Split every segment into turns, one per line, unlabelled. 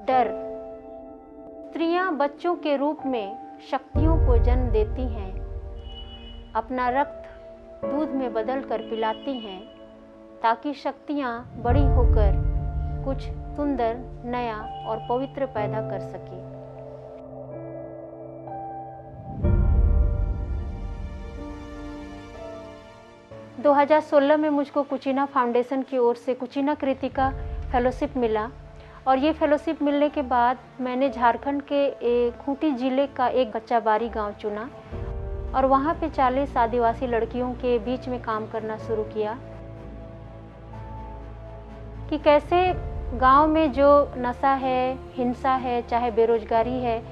डर। स्त्रियां बच्चों के रूप में शक्तियों को जन्म देती हैं, अपना रक्त दूध में बदल कर पिलाती हैं ताकि शक्तियां बड़ी होकर कुछ सुंदर, नया और पवित्र पैदा कर सके। – 2016 में मुझको कुचीना फाउंडेशन की ओर से कुचीना कृतिका फेलोशिप मिला और ये फेलोशिप मिलने के बाद मैंने झारखंड के खूंटी ज़िले का एक बच्चा बारी गांव चुना और वहाँ पे 40 आदिवासी लड़कियों के बीच में काम करना शुरू किया कि कैसे गांव में जो नशा है, हिंसा है, चाहे बेरोजगारी है,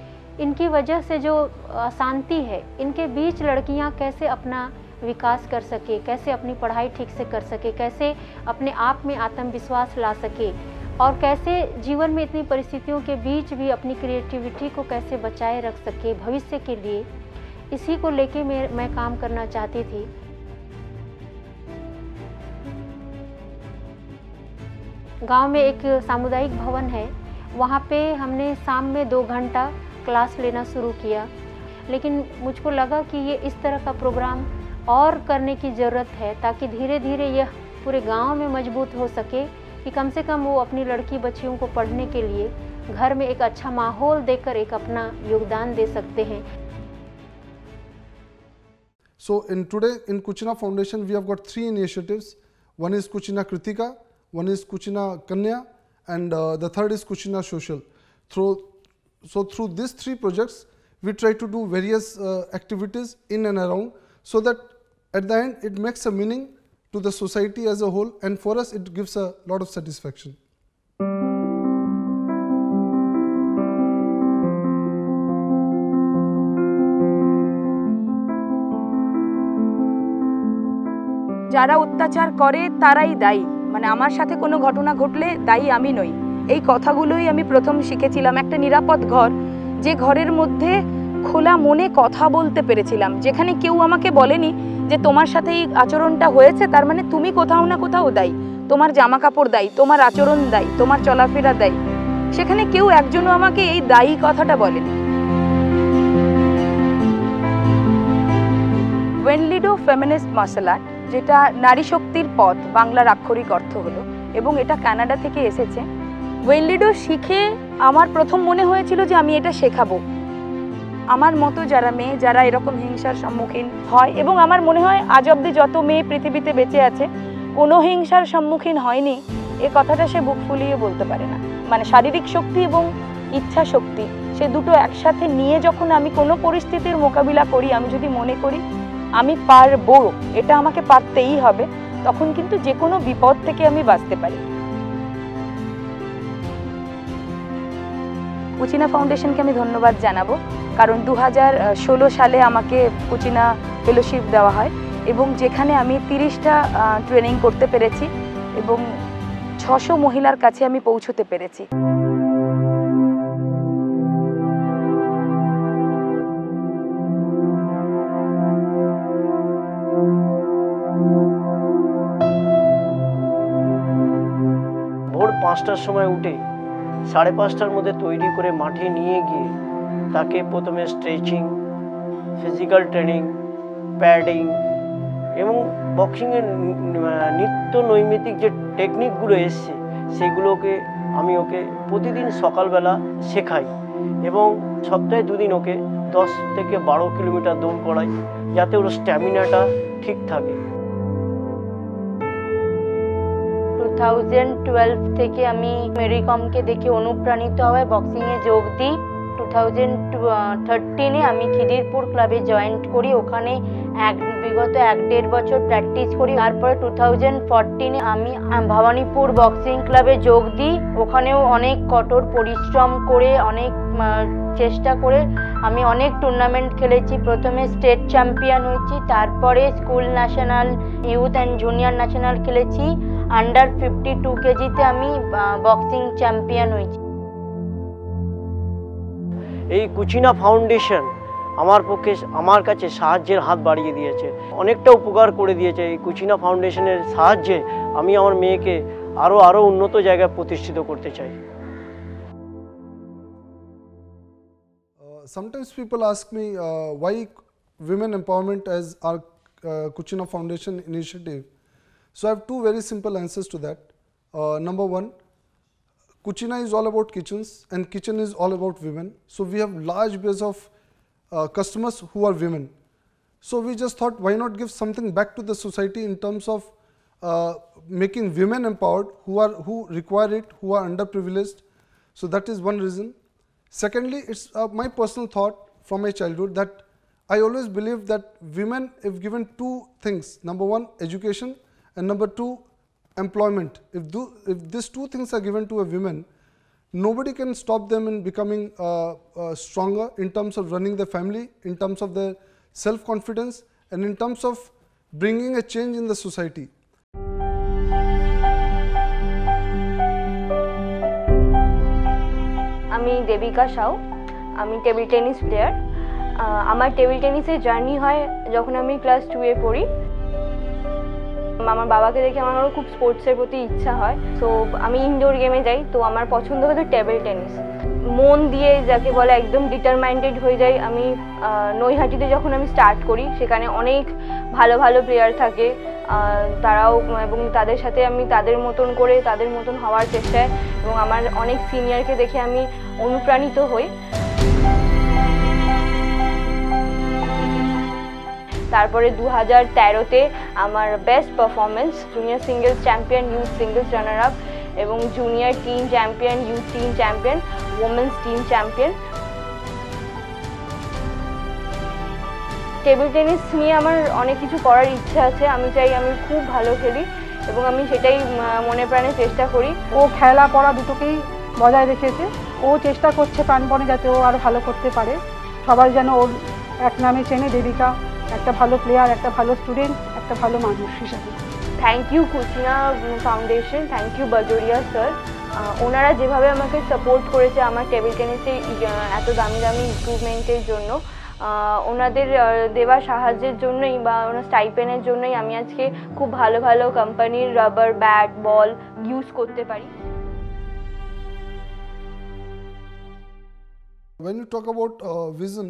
इनकी वजह से जो अशांति है, इनके बीच लड़कियां कैसे अपना विकास कर सके, कैसे अपनी पढ़ाई ठीक से कर सके, कैसे अपने आप में आत्मविश्वास ला सके और कैसे जीवन में इतनी परिस्थितियों के बीच भी अपनी क्रिएटिविटी को कैसे बचाए रख सके भविष्य के लिए। इसी को लेके मैं काम करना चाहती थी। गांव में एक सामुदायिक भवन है, वहाँ पे हमने शाम में 2 घंटा क्लास लेना शुरू किया, लेकिन मुझको लगा कि ये इस तरह का प्रोग्राम और करने की ज़रूरत है ताकि धीरे धीरे यह पूरे गांव में मजबूत हो सके कि कम से कम वो अपनी लड़की बच्चियों को पढ़ने के लिए घर में एक अच्छा माहौल देकर एक अपना योगदान दे सकते हैं।
So today in Kuchina Foundation we have got 3 initiatives. One is Kuchina Kritika, one is Kuchina Kanya, and the third is Kuchina Social. Through these 3 projects we try to do various activities in and around, so that at the end it makes a meaning to the society as a whole, and for us it gives a lot of satisfaction.
যারা অত্যাচার করে তারাই দায়ী, মানে আমার সাথে কোনো ঘটনা ঘটলে দায়ী আমি নই। এই কথাগুলোই আমি প্রথম শিখেছিলাম। একটা নিরাপদ ঘর, যে ঘরের মধ্যে খোলা মনে কথা বলতে পেরেছিলাম, যেখানে কেউ আমাকে বলেনি যে তোমার সাথে এই আচরণটা হয়েছে তার মানে তুমি কোথাও না কোথাও দায়ী, তোমার জামা কাপড় দায়ী, তোমার আচরণ দায়ী, তোমার চলাফেরা দায়ী। সেখানে কেউ একজনও আমাকে এই দায়ী কথাটা বলেনি। ওয়েনলিডো ফেমিনিস্ট মার্শাল আর্ট, যেটা নারী শক্তির পথ বাংলার আক্ষরিক অর্থ হলো, এবং এটা কানাডা থেকে এসেছে। ওয়েনলিডো শিখে আমার প্রথম মনে হয়েছিল যে আমি এটা শেখাবো আমার মতো যারা মেয়ে, যারা এরকম হিংসার সম্মুখীন হয়, এবং আমার মনে হয় আজ অবধি যত মেয়ে পৃথিবীতে বেঁচে আছে কোনো হিংসার সম্মুখীন হয়নি, এ কথাটা সে বুক ফুলিয়ে বলতে পারে না। মানে শারীরিক শক্তি এবং ইচ্ছা শক্তি, সে দুটো একসাথে নিয়ে যখন আমি কোনো পরিস্থিতির মোকাবিলা করি, আমি যদি মনে করি আমি পারবো, এটা আমাকে পারতেই হবে, তখন কিন্তু যে কোনো বিপদ থেকে আমি বাঁচতে পারি। কুচিনা ফাউন্ডেশনকে আমি ধন্যবাদ জানাবো, কারণ 2016 সালে আমাকে কুচিনা ফেলোশিপ দেওয়া হয় এবং যেখানে আমি 30টা ট্রেনিং করতে পেরেছি এবং 600 মহিলার কাছে আমি পৌঁছতে পেরেছি।
ভোর 5টার সময় উঠে 5:30টার মধ্যে তৈরি করে মাঠে নিয়ে গিয়ে তাকে প্রথমে স্ট্রেচিং, ফিজিক্যাল ট্রেনিং, প্যাডিং এবং বক্সিংয়ের নিত্য নৈমিত্তিক যে টেকনিকগুলো এসছে সেগুলোকে আমি ওকে প্রতিদিন সকালবেলা শেখাই এবং সপ্তাহে 2 দিন ওকে 10 থেকে 12 কিলোমিটার দৌড় করাই, যাতে ওর স্ট্যামিনাটা ঠিক থাকে।
2012 থেকে আমি মেরিকমকে দেখে অনুপ্রাণিত হয়ে বক্সিংয়ে যোগ দিই। 2013-এ আমি খিদিরপুর ক্লাবে জয়েন্ট করি, ওখানে বিগত 1-1.5 বছর প্র্যাকটিস করি। তারপরে 2014-এ আমি ভবানীপুর বক্সিং ক্লাবে যোগ দিই, ওখানেও অনেক কঠোর পরিশ্রম করে অনেক চেষ্টা করে আমি অনেক টুর্নামেন্ট খেলেছি। প্রথমে স্টেট চ্যাম্পিয়ন হয়েছি, তারপরে school national, youth and junior national খেলেছি। আন্ডার 52 কেজিতে আমি বক্সিং চ্যাম্পিয়ন হয়েছি।
এই কুচিনা ফাউন্ডেশন আমার কাছে সাহায্যের হাত বাড়িয়ে দিয়েছে, অনেকটা উপকার করে দিয়েছে। এই কুচিনা ফাউন্ডেশনের সাহায্যে আমি আমার মেয়েকে আরও উন্নত জায়গায় প্রতিষ্ঠিত করতে চাই।
sometimes people ask me why women empowerment as our Kuchina Foundation initiative. So I have two very simple answers to that. Number one, Kuchina is all about kitchens and kitchen is all about women. So we have large base of customers who are women. So we just thought, why not give something back to the society in terms of making women empowered who require it, who are underprivileged. So that is one reason. Secondly, it's my personal thought from my childhood that I always believe that women, if given two things, number one, education, and number two, employment. If these two things are given to a woman, nobody can stop them in becoming stronger in terms of running the family, in terms of their self-confidence, and in terms of bringing a change in the society.
আমি দেবিকা সাউ, আমি table tennis player. আমার table টেনিসের journey হয় যখন আমি class 2-এ পড়ি। আমার বাবাকে দেখে আমার খুব স্পোর্টসের প্রতি ইচ্ছা হয়, তো আমি ইনডোর গেমে যাই। তো আমার পছন্দ হতো টেবিল টেনিস। মন দিয়ে যাকে বলে একদম ডিটারমাইন্ডেড হয়ে যাই। আমি নৈহাটিতে যখন আমি স্টার্ট করি, সেখানে অনেক ভালো ভালো প্লেয়ার থাকে, তারাও এবং তাদের সাথে আমি তাদের মতন করে তাদের মতন হওয়ার চেষ্টায় এবং আমার অনেক সিনিয়রকে দেখে আমি অনুপ্রাণিত হই। তারপরে 2013-তে আমার best performance junior singles champion, youth singles runner up এবং junior team champion, youth team champion, women's team champion. Table tennis নিয়ে আমার অনেক কিছু করার ইচ্ছা আছে। আমি চাই আমি খুব ভালো খেলি এবং আমি সেটাই মনে প্রাণে চেষ্টা করি।
ও খেলা পড়া দুটোকেই বজায় রেখেছে। ও চেষ্টা করছে প্রাণপণে যাতে ও আরও ভালো করতে পারে। সবাই যেন ওর এক নামে চেনে, দেবিকা একটা ভালো প্লেয়ার, একটা ভালো স্টুডেন্ট, একটা ভালো মানুষ হিসাবে।
Thank you Kuchina foundation, thank you Bajoria sir. ওনারা যেভাবে আমাকে সাপোর্ট করেছে আমার টেবিল টেনিসে এত দামি দামি ইমপ্রুভমেন্টের জন্য, ওনাদের দেওয়া সাহায্যের জন্যই বা ওনার স্টাইপেনের জন্যই আমি আজকে খুব ভালো ভালো কোম্পানির রাবার, ব্যাট, বল ইউজ করতে পারি।
When you talk about vision,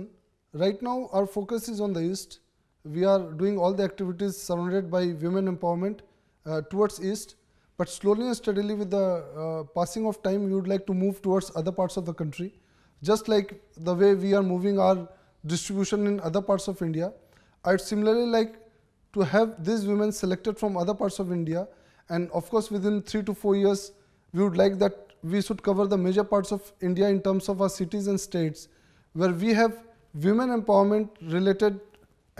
right now our focus is on the east. We are doing all the activities surrounded by women empowerment towards east, but slowly and steadily with the passing of time we would like to move towards other parts of the country, just like the way we are moving our distribution in other parts of India. I'd similarly like to have these women selected from other parts of India, and of course within 3 to 4 years we would like that we should cover the major parts of India in terms of our cities and states where we have women empowerment related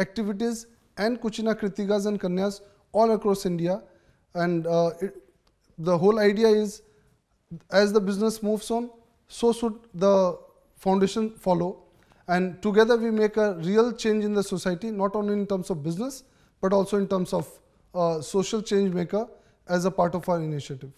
activities and Kuchina Kritikas and Kanyas all across India. And the whole idea is, as the business moves on, so should the foundation follow, and together we make a real change in the society, not only in terms of business but also in terms of social change maker as a part of our initiative.